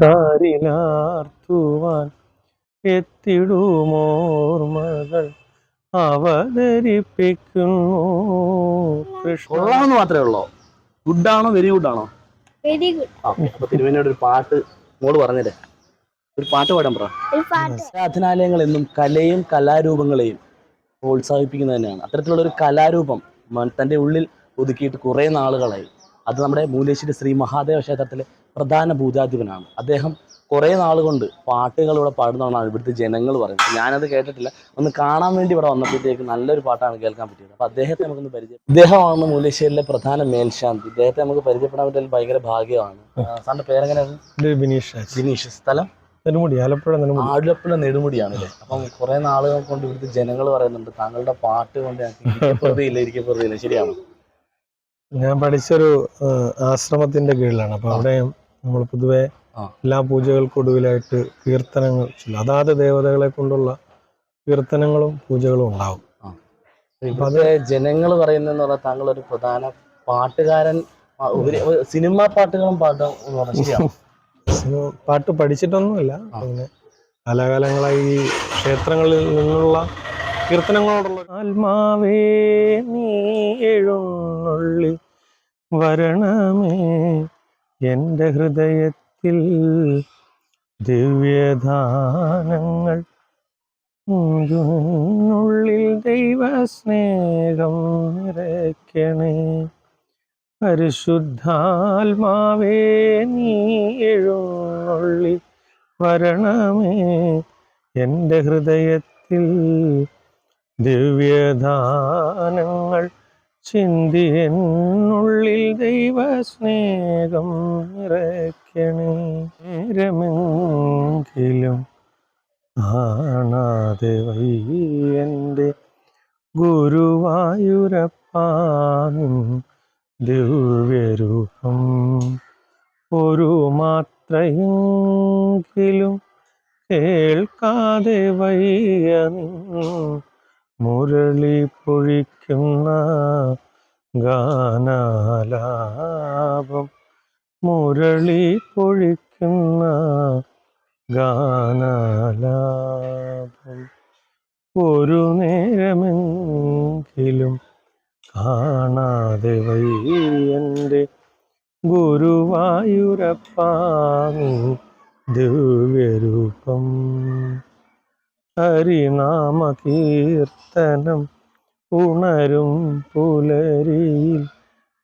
ദാരിലാർത്തുവാൻ എത്തിടുമോർമകൾ അവതരിപ്പിക്കുന്നു കൊള്ളാമെന്ന് മാത്രമേ ഉള്ളൂ. ഗുഡാണോ വെരി ഗുഡാണോ? Very good. അപ്പൊ തിരുമേനിയുടെ ഒരു പാട്ട് മോള് പറഞ്ഞതേ, ഒരു പാട്ട് പാടാൻ പറ. ആരാധനാലയങ്ങൾ എന്നും കലയും കലാരൂപങ്ങളെയും പ്രോത്സാഹിപ്പിക്കുന്നത് തന്നെയാണ്. അത്തരത്തിലുള്ള ഒരു കലാരൂപം തൻ്റെ ഉള്ളിൽ ഒതുക്കിയിട്ട് കുറേ നാളുകളായി. അത് നമ്മുടെ മൂലേശ്വരി ശ്രീ മഹാദേവ ക്ഷേത്രത്തിലെ പ്രധാന പൂജാധിപനാണ്. അദ്ദേഹം കുറേ നാളുകൊണ്ട് പാട്ടുകളിവിടെ പാടുന്നതാണ് ഇവിടുത്തെ ജനങ്ങൾ പറയുന്നത്. ഞാനത് കേട്ടിട്ടില്ല, ഒന്ന് കാണാൻ വേണ്ടി ഇവിടെ വന്നപ്പോഴത്തേക്ക് നല്ലൊരു പാട്ടാണ് കേൾക്കാൻ പറ്റിയത്. അപ്പോൾ അദ്ദേഹത്തെ നമുക്കൊന്ന് പരിചയം. ഇദ്ദേഹമാണ് മൂലേശ്വരിയിലെ പ്രധാന മേൽശാന്തി. ഇദ്ദേഹത്തെ നമുക്ക് പരിചയപ്പെടാൻ പറ്റിയാൽ ഭയങ്കര ഭാഗ്യമാണ്. സാറിൻ്റെ പേരെങ്ങനെയാണ്? ബിനീഷ്. സ്ഥലം നെടുമുടി, ആലപ്പുഴ നെടുമുടി. ആലപ്പുഴ നെടുമുടിയാണല്ലേ? അപ്പം കുറെ നാളുകൾ കൊണ്ട് ഇവിടുത്തെ ജനങ്ങൾ പറയുന്നുണ്ട് താങ്കളുടെ പാട്ട് കൊണ്ട് ഇരിക്കപ്പെടുകയില്ല. ശരിയാണോ? ഞാൻ പഠിച്ചൊരു ആശ്രമത്തിന്റെ കീഴിലാണ്. അപ്പൊ അവിടെ നമ്മൾ പൊതുവെ എല്ലാ പൂജകൾക്കൊടുവിലായിട്ട് കീർത്തനങ്ങൾ ചൊല്ലും. അതാത് ദേവതകളെ കൊണ്ടുള്ള കീർത്തനങ്ങളും പൂജകളും ഉണ്ടാവും. അത് ജനങ്ങൾ പറയുന്നതെന്ന് പറഞ്ഞാൽ താങ്കൾ ഒരു പ്രധാന പാട്ടുകാരൻ, സിനിമാ പാട്ടുകളും പാട്ടും ശരിയാണ്. പാട്ട് പഠിച്ചിട്ടൊന്നുമില്ല, അങ്ങനെ കാലാകാലങ്ങളായി ഈ ക്ഷേത്രങ്ങളിൽ നിന്നുള്ള കീർത്തനങ്ങളോടുള്ള. ആത്മാവേ നീ എഴുന്നള്ളി വരണമേ എൻ്റെ ഹൃദയത്തിൽ, ദിവ്യദാനങ്ങൾ ഉള്ളിൽ ദൈവസ്നേഹം നിറയ്ക്കണേ. പരിശുദ്ധാത്മാവേ നീ എഴുന്നള്ളി വരണമേ എൻ്റെ ഹൃദയത്തിൽ, ദിവ്യദാനങ്ങൾ ചിന്തി എന്നുള്ളിൽ ദൈവസ്നേഹം നിറയ്ക്കണേ. നേരമെങ്കിലും കാണാതെ വയ്യൻ്റെ ഗുരുവായൂരപ്പാനും ദിവ്യരൂപം, ഒരു മാത്രയെങ്കിലും കേൾക്കാതെ വയ്യ മുരളി പൊഴിക്കുന്ന ഗാനാലാപം, മുരളി പൊഴിക്കുന്ന ഗാനാലാപം. ഒരു നേരമെങ്കിലും കാണാതെ വയ്യൻ്റെ ഗുരുവായൂരപ്പാനു ദിവ്യരൂപം. ഹരിനാമ കീർത്തനം ഉണരും പുലരിയിൽ,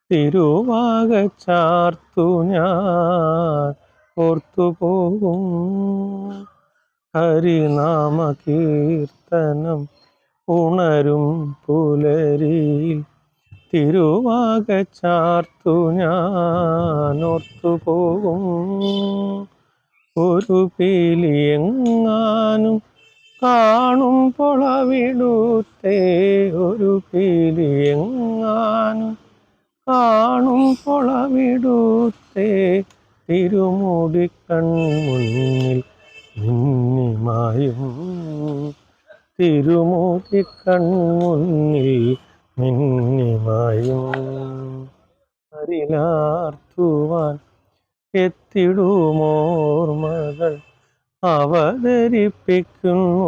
തിരുവാക ചാർത്തു ഞാൻ ഓർത്തുപോകും. ഹരിനാമ കീർത്തനം ഉണരും പുലരിയിൽ, തിരുവാക ചാർത്തു ഞാൻ ഓർത്തുപോകും. ഒരു പീലിയെങ്ങാനും കാണുമ്പോൾ അവിടുത്തെ, ഒരു പീലിയെങ്ങാനും കാണുമ്പോൾ അവിടുത്തെ തിരുമുടി കൺമുന്നിൽ മിന്നിമായും, തിരുമുടി കൺമുന്നിൽ മിന്നിമായും. അരിലാർത്തുവാൻ എത്തിടുമോർമകൾ അവതരിപ്പിക്കുന്നു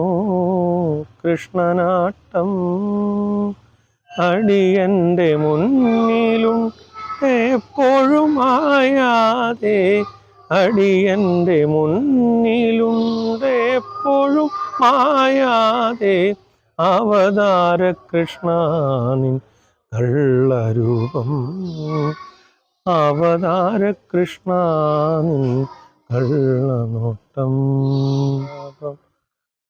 കൃഷ്ണനാട്ടം. അടിയന്റെ മുന്നിലും എപ്പോഴും മായാതെ, അടിയന്റെ മുന്നിലുണ്ട് എപ്പോഴും മായാതെ, അവതാര കൃഷ്ണനിൻ കള്ളരൂപം, അവതാര കൃഷ്ണനിൻ കള്ളനോട്ടം.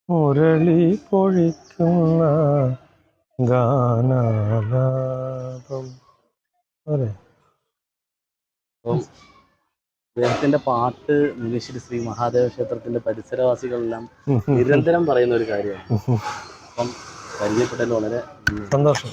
മുരളി പൊഴിക്കുന്ന ഗാനാലാപം. അദ്ദേഹത്തിന്റെ പാട്ട് മൂലേശ്വരി ശ്രീ മഹാദേവ ക്ഷേത്രത്തിന്റെ പരിസരവാസികളെല്ലാം നിരന്തരം പറയുന്ന ഒരു കാര്യമാണ്. അപ്പം പരിചയപ്പെട്ടതിൽ വളരെ സന്തോഷം.